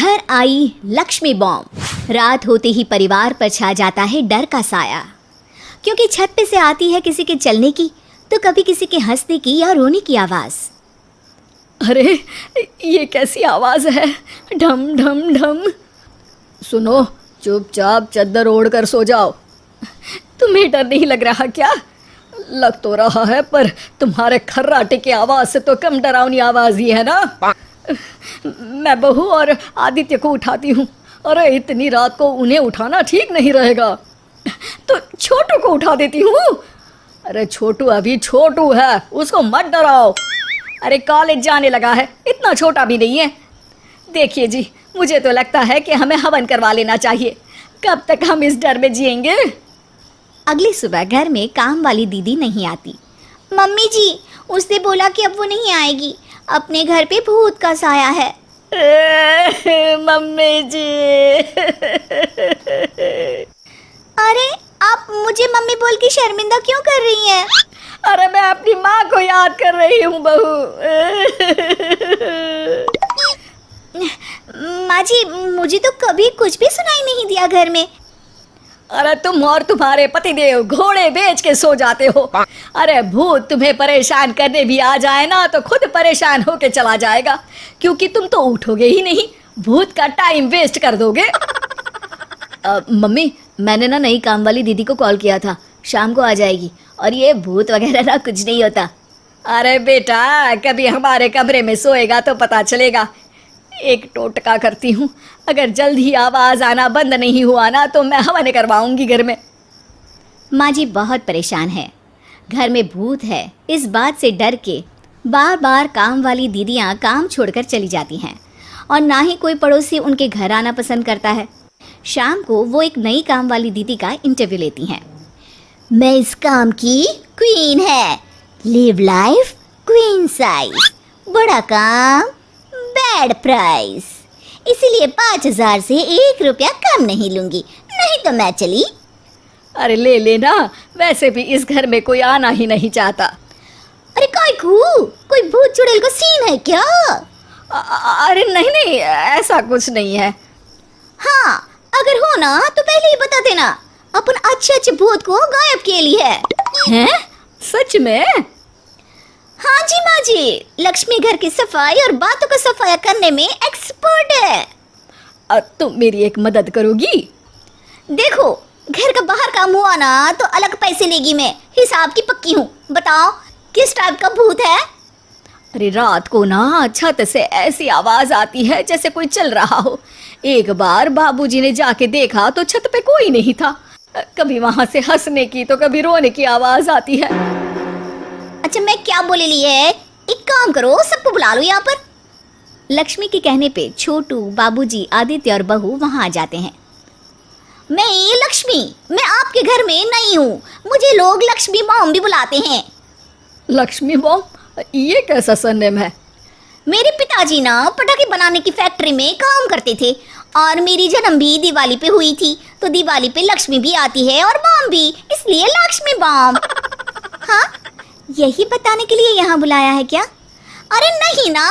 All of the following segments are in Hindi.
घर आई लक्ष्मी बॉम्ब। रात होते ही परिवार पर छा जाता है डर का साया, क्योंकि छत पे से आती है किसी के चलने की तो कभी किसी के हंसने की या रोने की आवाज़। अरे ये कैसी आवाज़ है? ढम ढम ढम। सुनो, चुपचाप चद्दर ओढ़ कर सो जाओ। तुम्हें डर नहीं लग रहा क्या? लग तो रहा है, पर तुम्हारे खर्राटे की आवाज़ से तो कम डरावनी आवाज़ ही है ना। मैं बहू और आदित्य को उठाती हूँ। अरे इतनी रात को उन्हें उठाना ठीक नहीं रहेगा, तो छोटू को उठा देती हूँ। अरे छोटू अभी छोटू है, उसको मत डराओ। अरे कॉलेज जाने लगा है, इतना छोटा भी नहीं है। देखिए जी, मुझे तो लगता है कि हमें हवन करवा लेना चाहिए। कब तक हम इस डर में जिएंगे? अगली सुबह घर में काम वाली दीदी नहीं आती। मम्मी जी, उसने बोला कि अब वो नहीं आएगी, अपने घर पे भूत का साया है। मम्मी जी। अरे आप मुझे मम्मी बोल के शर्मिंदा क्यों कर रही हैं? अरे मैं अपनी माँ को याद कर रही हूँ बहू। माँ जी, मुझे तो कभी कुछ भी सुनाई नहीं दिया घर में। अरे तुम और तुम्हारे पतिदेव घोड़े बेच के सो जाते हो। अरे भूत तुम्हें परेशान करने भी आ जाए ना तो खुद परेशान होके चला जाएगा, क्योंकि तुम तो उठोगे ही नहीं, भूत का टाइम वेस्ट कर दोगे। मम्मी, मैंने ना नई काम वाली दीदी को कॉल किया था, शाम को आ जाएगी, और ये भूत वगैरह ना कुछ नहीं होता। अरे बेटा, कभी हमारे कमरे में सोएगा तो पता चलेगा। एक टोटका करती हूँ, अगर जल्द ही आवाज़ आना बंद नहीं हुआ ना तो मैं हवन करवाऊंगी घर में। माँ जी बहुत परेशान है, घर में भूत है इस बात से डर के बार बार काम वाली दीदियाँ काम छोड़कर चली जाती हैं, और ना ही कोई पड़ोसी उनके घर आना पसंद करता है। शाम को वो एक नई काम वाली दीदी का इंटरव्यू लेती हैं। मैं इस काम की क्वीन है, लिव लाइफ क्वीन साइज, बड़ा काम बैड प्राइस, इसीलिए 5,000 से 1 रुपया कम नहीं लूंगी, नहीं तो मैं चली। अरे ले लेना, वैसे भी इस घर में कोई आना ही नहीं चाहता। अरे कोई भूत चुड़ैल का सीन है क्या? अरे नहीं नहीं, ऐसा कुछ नहीं है। हाँ, अगर हो ना तो पहले ही बता देना, अपन अच्छे भूत को गायब किए लिए है। हैं? सच में? हाँ जी माँ जी, लक्ष्मी घर की सफाई और बातों का सफाया करने में एक्सपर्ट है। तुम मेरी एक मदद करोगी? देखो, घर का बाहर काम हुआ ना तो अलग पैसे लेगी, मैं हिसाब की पक्की हूँ। बताओ किस टाइप का भूत है? अरे रात को ना छत से ऐसी आवाज आती है जैसे कोई चल रहा हो। एक बार बाबूजी ने जाके देखा तो छत पे कोई नहीं था। कभी वहां से हंसने की तो कभी रोने की आवाज आती है। अच्छा, मैं क्या बोले ली है, एक काम करो, सबको बुला लो यहाँ पर। लक्ष्मी के कहने पे छोटू, बाबूजी, आदित्य और बहू वहां आ जाते हैं। मैं लक्ष्मी, मैं आपके घर में नई हूँ, मुझे लोग लक्ष्मी मॉम भी बुलाते हैं। लक्ष्मी मॉम? ये कैसा सरनेम है? मेरे पिताजी ना पटाखे बनाने की फैक्ट्री में काम करते थे, और मेरी जन्म भी दिवाली पे हुई थी, तो दिवाली पे लक्ष्मी भी आती है और मॉम भी, इसलिए लक्ष्मी मॉम। हाँ, यही बताने के लिए यहाँ बुलाया है क्या? अरे नहीं ना,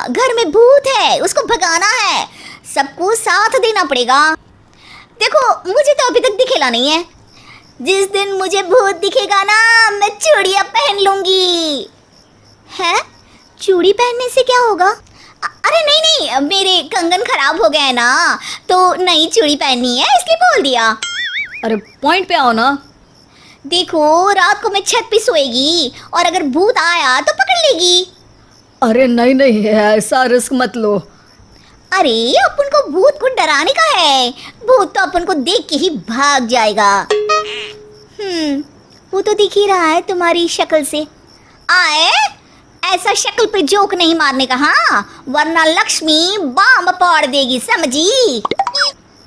घर में भूत है, उसको भगाना है, सबको साथ देना पड़ेगा। देखो, मुझे तो अभी तक दिखेला नहीं है, जिस दिन मुझे भूत दिखेगा ना मैं चूड़ियाँ पहन लूंगी। है? चूड़ी पहनने से क्या होगा? अरे नहीं नहीं, मेरे कंगन खराब हो गए हैं ना, तो नई चूड़ी पहननी है इसलिए बोल दिया। अरे पॉइंट पे आओ ना। देखो, रात को मैं छत पे सोएगी और अगर भूत आया तो पकड़ लेगी। अरे नहीं नहीं, ऐसा रिस्क मत लो। अरे अपन को भूत को डराने का है, भूत तो अपन को देख के ही भाग जाएगा। वो तो दिख ही रहा है तुम्हारी शक्ल से। आए, ऐसा शक्ल पे जोक नहीं मारने का, हाँ, वरना लक्ष्मी बम फोड़ देगी, समझी?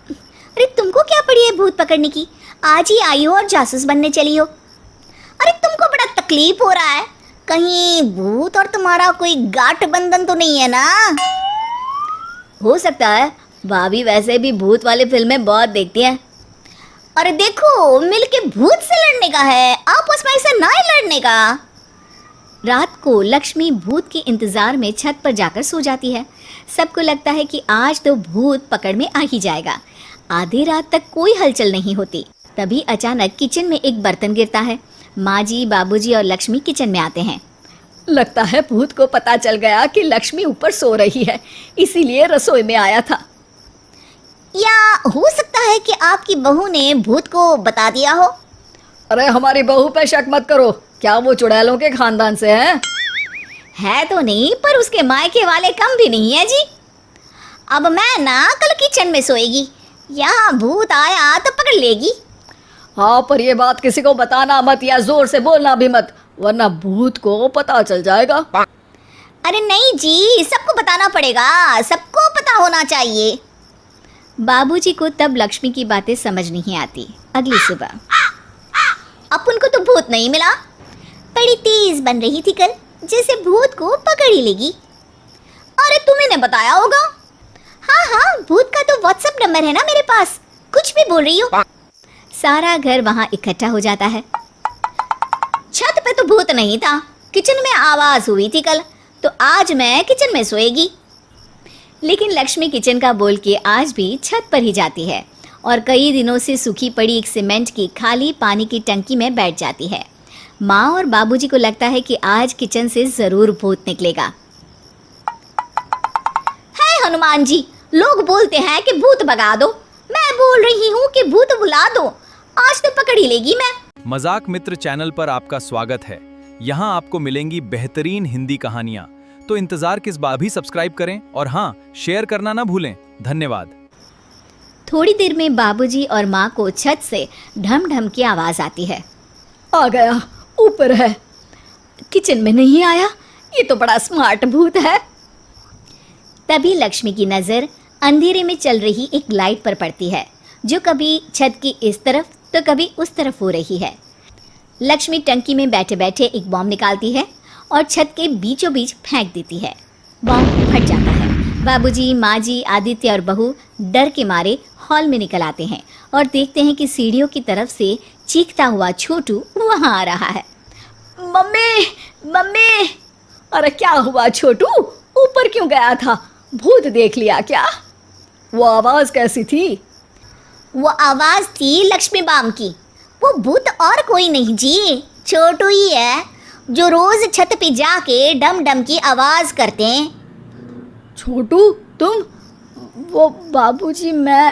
अरे तुमको क्या पड़ी है भूत पकड़ने की? आज ही आई हो और जासूस बनने चली हो। अरे तुमको बड़ा तकलीफ हो रहा है, कहीं भूत और तुम्हारा कोई गांठ बंधन तो नहीं है ना? हो सकता है, भाभी वैसे भी भूत वाले फिल्में बहुत देखती हैं। अरे देखो, मिलके भूत से लड़ने का है, आपस में ऐसे ना ही लड़ने का। रात को लक्ष्मी भूत के इंतजार में छत पर जाकर सो जाती है, सबको लगता है कि आज तो भूत पकड़ में आ ही जाएगा। आधी रात तक कोई हलचल नहीं होती। तभी अचानक किचन में एक बर्तन गिरता है। माँ जी, बाबूजी और लक्ष्मी किचन में आते हैं। लगता है भूत को पता चल गया कि लक्ष्मी ऊपर सो रही है, इसीलिए रसोई में आया था। या हो सकता है कि आपकी बहू ने भूत को बता दिया हो। अरे हमारी बहू पे शक मत करो, क्या वो चुड़ैलों के खानदान से है तो नहीं, पर उसके मायके वाले कम भी नहीं है जी। अब मैं ना कल किचन में सोएगी, यहाँ भूत आया तो पकड़ लेगी। हाँ, पर ये बात किसी को बताना मत या जोर से बोलना भी मत, वरना भूत को पता चल जाएगा। अरे नहीं जी, सबको बताना पड़ेगा, सबको पता होना चाहिए। बाबूजी को तब लक्ष्मी की बातें समझ नहीं आती। अगली सुबह अपन को तो भूत नहीं मिला। बड़ी तेज बन रही थी कल, जैसे भूत को पकड़ ही लेगी। अरे तुम्हें बताया होगा। हाँ हाँ, भूत का तो व्हाट्सएप नंबर है ना मेरे पास। कुछ भी बोल रही हो। सारा घर वहां इकट्ठा हो जाता है। छत पे तो भूत नहीं था, किचन में आवाज हुई थी कल, तो आज मैं किचन में सोएगी। लेकिन लक्ष्मी किचन का बोल के आज भी छत पर ही जाती है और कई दिनों से सूखी पड़ी एक सीमेंट की खाली पानी की टंकी में बैठ जाती है। माँ और बाबूजी को लगता है कि आज किचन से जरूर भूत निकलेगा। है हनुमान जी, लोग बोलते हैं कि भूत भगा दो, मैं बोल रही हूँ कि भूत बुला दो, आज तो पकड़ ही लेगी मैं। मजाक मित्र चैनल पर आपका स्वागत है। यहाँ आपको मिलेंगी बेहतरीन हिंदी कहानियाँ, तो इंतजार किस बात, भी सब्सक्राइब करें और हाँ, शेयर करना ना भूलें। धन्यवाद। थोड़ी देर में बाबूजी और माँ को छत से ढम ढम की आवाज आती है। आ गया, ऊपर है, किचन में नहीं आया, ये तो बड़ा स्मार्ट भूत है। तभी लक्ष्मी की नजर अंधेरे में चल रही एक लाइट पर पड़ती है, जो कभी छत की इस तरफ तो कभी उस तरफ हो रही है। लक्ष्मी टंकी में बैठे बैठे एक बॉम्ब निकालती है और छत के बीचों बीच फेंक देती है। बॉम्ब फट जाता है। बाबूजी, माँ जी, आदित्य और बहू डर के मारे हॉल में निकल आते हैं और देखते हैं कि सीढ़ियों की तरफ से चीखता हुआ छोटू वहां आ रहा है। Mummy, mummy! अरे क्या हुआ छोटू, ऊपर क्यों गया था? भूत देख लिया क्या? वो आवाज कैसी थी? वो आवाज थी लक्ष्मी बम की। वो भूत और कोई नहीं जी, छोटू ही है, जो रोज छत पे जाके डम डम की आवाज करते हैं। छोटू तुम? वो बाबूजी मैं।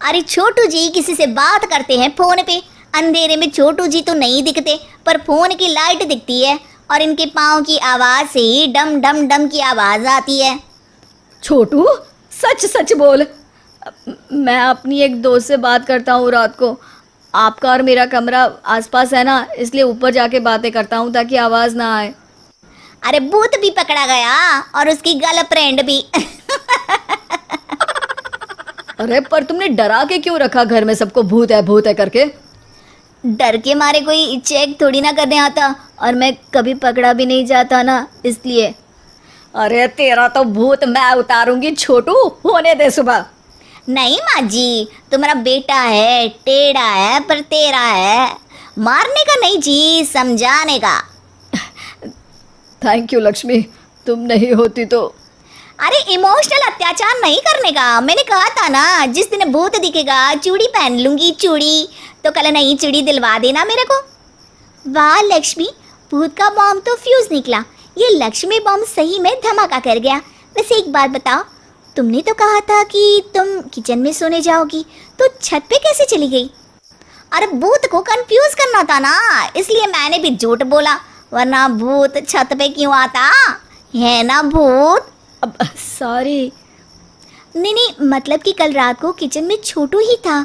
अरे छोटू जी किसी से बात करते हैं फोन पे। अंधेरे में छोटू जी तो नहीं दिखते, पर फोन की लाइट दिखती है और इनके पाँव की आवाज से ही डम डम डम की आवाज आती है। छोटू सच सच बोल। मैं अपनी एक दोस्त से बात करता हूँ रात को। आपका और मेरा कमरा आसपास है ना, इसलिए ऊपर जाके बातें करता हूँ ताकि आवाज ना आए। अरे भूत भी पकड़ा गया और उसकी गर्लफ्रेंड भी। अरे पर तुमने डरा के क्यों रखा घर में सबको भूत है करके? डर के मारे कोई चेक थोड़ी ना करने आता, और मैं कभी पकड़ा भी नहीं जाता ना, इसलिए। अरे तेरा तो भूत मैं उतारूंगी छोटू, होने दे सुबह। नहीं माँ जी, तुम्हारा बेटा है, टेढ़ा है पर तेरा है, मारने का नहीं जी, समझाने का। थैंक यू लक्ष्मी, तुम नहीं होती तो। अरे इमोशनल अत्याचार नहीं करने का, मैंने कहा था ना, जिस दिन भूत दिखेगा चूड़ी पहन लूंगी, चूड़ी। तो कल नई चूड़ी दिलवा देना मेरे को। वाह लक्ष्मी, भूत का बॉम्ब तो फ्यूज निकला, ये लक्ष्मी बॉम्ब सही में धमाका कर गया। वैसे एक बात बताओ, तुमने तो कहा था कि तुम किचन में सोने जाओगी, तो छत पे कैसे चली गई? अरे भूत को कंफ्यूज करना था ना, इसलिए मैंने भी झूठ बोला, वरना भूत छत पे क्यों आता है ना भूत। अब सॉरी। नहीं, मतलब कि कल रात को किचन में छोटू ही था।